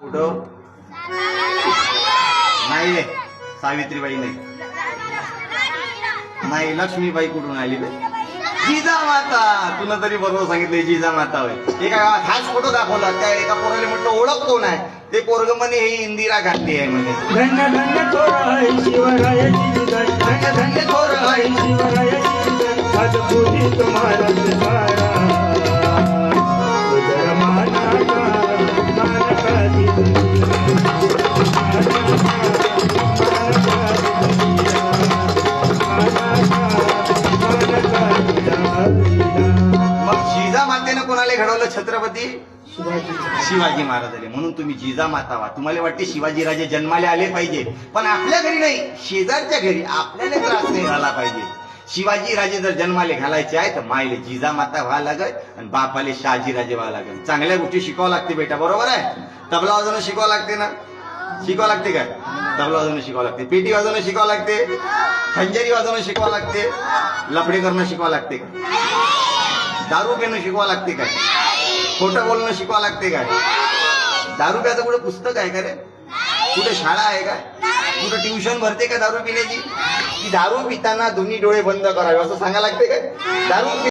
कुठं नाही, सावित्रीबाई नाही, नाही लक्ष्मीबाई कुठून आली बे? जिजामाता. तुला तरी बरोबर सांगितले, जिजामाता होय. एका गावात हाच फोटो दाखवला, त्या एका पोराला म्हटलं ओळख कोण आहे, ते पोरग म्हणे ही इंदिरा गांधी आहे म्हणे. धन्य धन्य थोर आहे शिवरायाची जय, धन्य धन्य थोर आहे शिवरायाची जय. अद्भुती तुम्हाला तारा उदर मानाचा मानकाची मग जिजामातेनं कोणाला घडवलं? छत्रपती शिवाजी महाराजांनी. म्हणून तुम्ही जिजामाता व्हा. तुम्हाला वाटते शिवाजीराजे जन्माला आले पाहिजे, पण आपल्या घरी नाही, शेजारच्या घरी. आपल्याला त्रास नाही झाला पाहिजे. शिवाजीराजे जर जन्माले घालायचे आहे तर मायले जिजामाता व्हावं लागेल आणि बापाले शहाजीराजे व्हावं लागेल. चांगल्या गोष्टी शिकावं लागते बेटा, बरोबर आहे. तबला वाजवणं शिकावं लागते ना, शिकावं लागते काय? तबला वाजवणं शिकावं लागते, पेटी वाजवणं शिकावं लागते, खंजरी वाजवणं शिकावं लागते, लफडे करणं शिकावं लागते का? दारू पिणं शिकवावं लागते काय? खोटं बोलणं शिकवावं लागते काय? दारू प्याचं कुठे पुस्तक आहे का रे? कुठे शाळा आहे का? कुठं ट्युशन भरते का दारू पिण्याची? की दारू पिताना दोन्ही डोळे बंद करावे असं सांगायला लागते काय? दारू